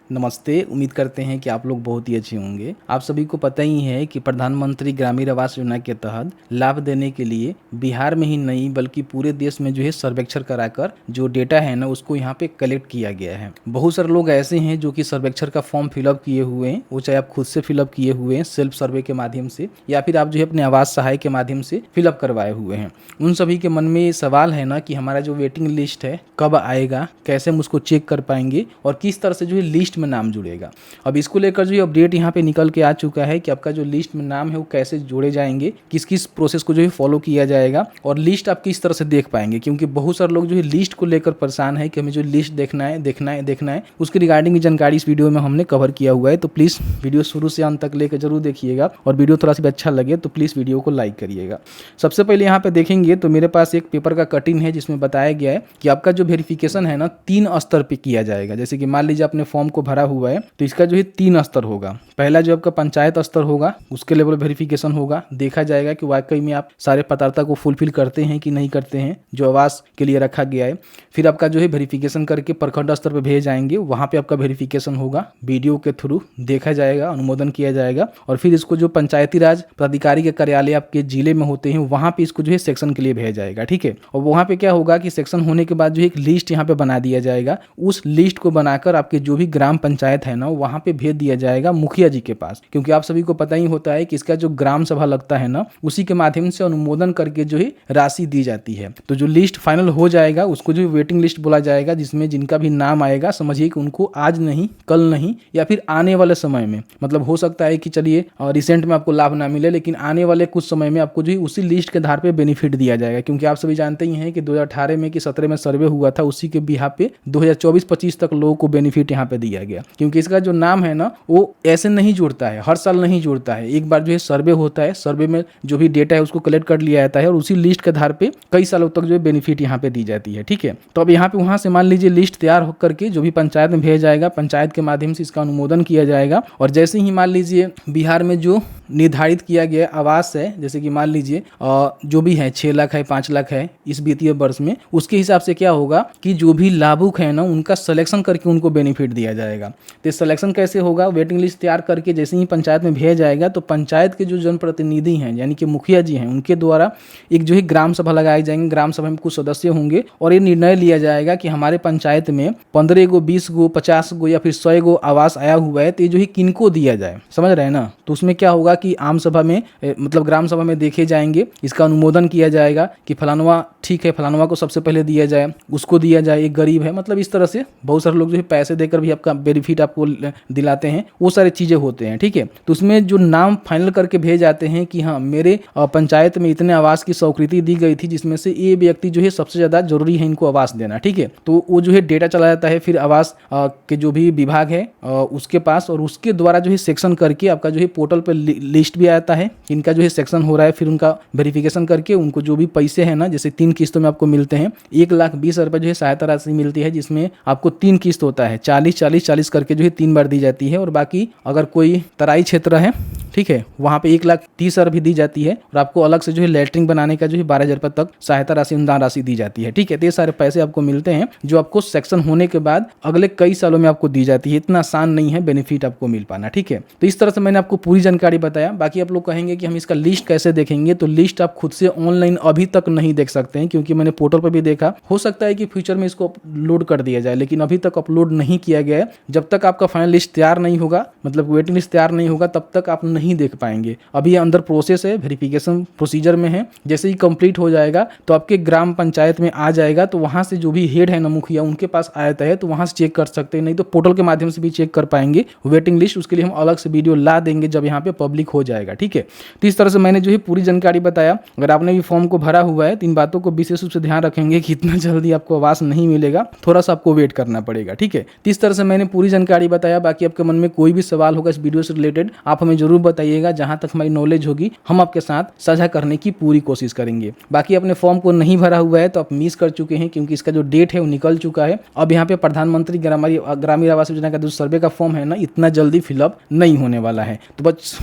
नमस्ते। उम्मीद करते हैं कि आप लोग बहुत ही अच्छे होंगे। आप सभी को पता ही है कि प्रधानमंत्री ग्रामीण आवास योजना के तहत लाभ देने के लिए बिहार में ही नहीं बल्कि पूरे देश में जो है सर्वेक्षण कराकर जो डेटा है ना उसको यहाँ पे कलेक्ट किया गया है। बहुत सारे लोग ऐसे हैं जो कि सर्वेक्षण का फॉर्म फिलअप किए हुए हैं, वो चाहे आप खुद से फिलअप किए हुए हैं सेल्फ सर्वे के माध्यम से या फिर आप जो है अपने आवास सहाय के माध्यम से फिलअप करवाए हुए हैं। उन सभी के मन में ये सवाल है ना कि हमारा जो वेटिंग लिस्ट है कब आएगा, कैसे हम उसको चेक कर पाएंगे और किस तरह से जो है लिस्ट में नाम जुड़ेगा। अब इसको लेकर जो अपडेट यहाँ पे निकल के आ चुका है कि आपका जो लिस्ट में नाम है वो कैसे जोड़े जाएंगे, किस किस प्रोसेस को जो है फॉलो किया जाएगा और लिस्ट आप किस तरह से देख पाएंगे। क्योंकि बहुत सारे लोग जो है लिस्ट को लेकर परेशान है कि हमें जो लिस्ट देखना है उसकी रिगार्डिंग की जानकारी इस वीडियो में हमने कवर किया हुआ है। तो प्लीज़ वीडियो शुरू से अंत तक लेकर जरूर देखिएगा और वीडियो थोड़ा सा भी अच्छा लगे तो प्लीज़ वीडियो को लाइक करिएगा। सबसे पहले यहाँ पे देखेंगे तो मेरे पास एक पेपर का कटिंग है जिसमें बताया गया है कि आपका जो वेरिफिकेशन है ना 3 स्तर पे किया जाएगा। जैसे कि मान लीजिए आपने फॉर्म को भरा हुआ है तो इसका जो है 3 स्तर होगा। पहला जो आपका पंचायत स्तर होगा उसके लेवल वेरिफिकेशन होगा, देखा जाएगा कि वाकई में आप सारे पात्रता को फुलफिल करते हैं कि नहीं करते हैं जो आवास के लिए रखा गया है। फिर आपका जो है वेरिफिकेशन करके प्रखंड स्तर पर भेज जाएंगे, वहाँ पे आपका वेरिफिकेशन होगा, वीडियो के थ्रू देखा जाएगा, अनुमोदन किया जाएगा और फिर इसको जो पंचायती राज प्राधिकारी के कार्यालय आपके जिले में होते हैं वहाँ पे इसको जो है सेक्शन के लिए भेजा जाएगा। ठीक है, और वहाँ पे क्या होगा कि सेक्शन होने के बाद जो एक लिस्ट यहाँ पे बना दिया जाएगा। उस लिस्ट को बनाकर आपके जो भी ग्राम पंचायत है ना वहाँ पे भेज दिया जाएगा मुखिया जी के पास। क्योंकि आप सभी को पता ही होता है कि इसका जो ग्राम सभा लगता है ना उसी के माध्यम से अनुमोदन करके जो है राशि दी जाती है। तो जो लिस्ट फाइनल हो जाएगा उसको जो वेटिंग लिस्ट बोला जाएगा, जिसमें जिनका भी नाम आएगा समझिए कि उनको आज नहीं, कल नहीं या फिर आने वाले समय में, मतलब हो सकता है कि चलिए रिसेंट में आपको लाभ ना मिले लेकिन आने वाले कुछ समय में आपको जो है उसी लिस्ट के आधार पे बेनिफिट दिया जाएगा। क्योंकि आप सभी जानते ही हैं कि 2018 में कि 17 में सर्वे हुआ था, उसी के बिहाफ पे 2024-25 तक लोगों को बेनिफिट यहाँ पे दिया गया। क्योंकि इसका जो नाम है ना वो ऐसे नहीं जुड़ता है, हर साल नहीं जुड़ता है। एक बार जो है सर्वे होता है, सर्वे में जो भी डेटा है उसको कलेक्ट कर लिया जाता है और उसी लिस्ट के आधार पे कई सालों तक जो है बेनिफिट यहाँ पे दी जाती है। ठीक है, तो अब यहाँ पे वहाँ से मान लीजिए लिस्ट तैयार होकर के जो भी पंचायत में भेजा जाएगा, पंचायत के माध्यम से इसका अनुमोदन किया जाएगा और जैसे ही मान लीजिए बिहार में जो निर्धारित किया गया आवास है, जैसे कि मान लीजिए जो भी है 6 लाख है, 5 लाख है इस वित्तीय वर्ष में, उसके हिसाब से क्या होगा कि जो भी लाभुक है ना उनका सिलेक्शन करके उनको बेनिफिट दिया जाएगा। तो सिलेक्शन कैसे होगा, वेटिंग लिस्ट तैयार करके जैसे ही पंचायत में भेजा जाएगा तो पंचायत के जो जनप्रतिनिधि हैं यानी कि मुखिया जी हैं उनके द्वारा एक जो है ग्राम सभा लगाए जाएंगे। ग्राम सभा में कुछ सदस्य होंगे और ये निर्णय लिया जाएगा कि हमारे पंचायत में 15 गो, 20 गो, 50 गो या फिर 100 गो आवास आया हुआ है तो ये जो है किनको दिया जाए, समझ रहे हैं ना। तो उसमें क्या होगा कि आम सभा में मतलब ग्राम सभा में देखे जाएंगे, इसका अनुमोदन किया जाएगा कि फलानवा ठीक है, फलानवा को सबसे पहले दिया जाए, उसको दिया जाए, एक गरीब है, मतलब इस तरह से बहुत सारे लोग जो है पैसे देकर भी आपका बेनिफिट आपको दिलाते हैं, वो सारी चीजें होते हैं। ठीक है, तो उसमें जो नाम फाइनल करके भेज जाते हैं कि हाँ मेरे पंचायत में इतने आवास की स्वीकृति दी गई थी जिसमें से ये व्यक्ति जो है सबसे ज्यादा जरूरी है इनको आवास देना। ठीक है, तो वो जो है डेटा चला जाता है फिर आवास के जो भी विभाग है उसके पास और उसके द्वारा जो है सेक्शन करके आपका जो है पोर्टल पर लिस्ट भी आता है इनका जो है सेक्शन हो रहा है। फिर उनका वेरिफिकेशन करके उनको जो भी पैसे हैं ना, जैसे 3 किस्तों में आपको मिलते हैं, 1,20,000 रुपये जो है सहायता राशि मिलती है जिसमें आपको 3 किस्त होता है, 40-40-40 करके जो है 3 बार दी जाती है। और बाकी अगर कोई तराई क्षेत्र है, ठीक है, वहाँ पे 1,30,000 भी दी जाती है और आपको अलग से जो है लेटरिंग बनाने का जो है 12,000 रुपये तक सहायता राशि, अनुदान राशि दी जाती है। ठीक है, तो ये सारे पैसे आपको मिलते हैं जो आपको सेक्शन होने के बाद अगले कई सालों में आपको दी जाती है। इतना आसान नहीं है बेनिफिट आपको मिल पाना। ठीक है, तो इस तरह से मैंने आपको पूरी जानकारी बताया। बाकी आप लोग कहेंगे कि हम इसका लिस्ट कैसे देखेंगे, तो लिस्ट आप खुद से ऑनलाइन अभी तक नहीं देख सकते हैं क्योंकि मैंने पोर्टल पर भी देखा, हो सकता है कि फ्यूचर में इसको अपलोड कर दिया जाए लेकिन अभी तक अपलोड नहीं किया गया है। जब तक आपका फाइनल लिस्ट तैयार नहीं होगा, मतलब वेटिंग लिस्ट तैयार नहीं होगा, तब तक आप नहीं देख पाएंगे। अभी ये अंदर प्रोसेस है, वेरिफिकेशन प्रोसीजर में है। जैसे ही कंप्लीट हो जाएगा तो आपके ग्राम पंचायत में आ जाएगा, तो वहां से जो भी हेड है ना मुखिया उनके पास आता है तो वहां से चेक कर सकते हैं, नहीं तो पोर्टल के माध्यम से भी चेक कर पाएंगे वेटिंग लिस्ट। उसके लिए हम अलग से वीडियो ला देंगे जब यहाँ पे पब्लिक हो जाएगा। ठीक है, तो इस तरह से मैंने जो है पूरी जानकारी बताया। अगर आपने भी फॉर्म को भरा हुआ है तो इन बातों को विशेष रूप से ध्यान रखेंगे कि इतना जल्दी आपको आवास नहीं मिलेगा, थोड़ा सा आपको वेट करना पड़ेगा। ठीक है, तो इस तरह से मैंने पूरी जानकारी बताया। बाकी आपके मन में कोई भी सवाल होगा इस वीडियो से रिलेटेड आप हमें जरूर बताइएगा, जहां तक हमारी नॉलेज होगी हम आपके साथ साझा करने की पूरी कोशिश करेंगे। बाकी अपने फॉर्म को नहीं भरा हुआ है तो आप मिस कर चुके हैं क्योंकि इसका जो डेट है वो निकल चुका है। अब यहाँ पे प्रधानमंत्री ग्रामीण आवास योजना का जो सर्वे का फॉर्म है ना इतना जल्दी फिलअप नहीं होने वाला है। तो बस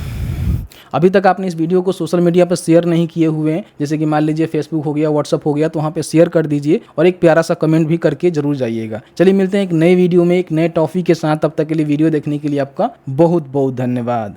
अभी तक आपने इस वीडियो को सोशल मीडिया पर शेयर नहीं किए हुए हैं, जैसे कि मान लीजिए फेसबुक हो गया, व्हाट्सअप हो गया, तो वहाँ पे शेयर कर दीजिए और एक प्यारा सा कमेंट भी करके जरूर जाइएगा। चलिए मिलते हैं एक नए वीडियो में एक नए टॉपिक के साथ, तब तक के लिए वीडियो देखने के लिए आपका बहुत बहुत धन्यवाद।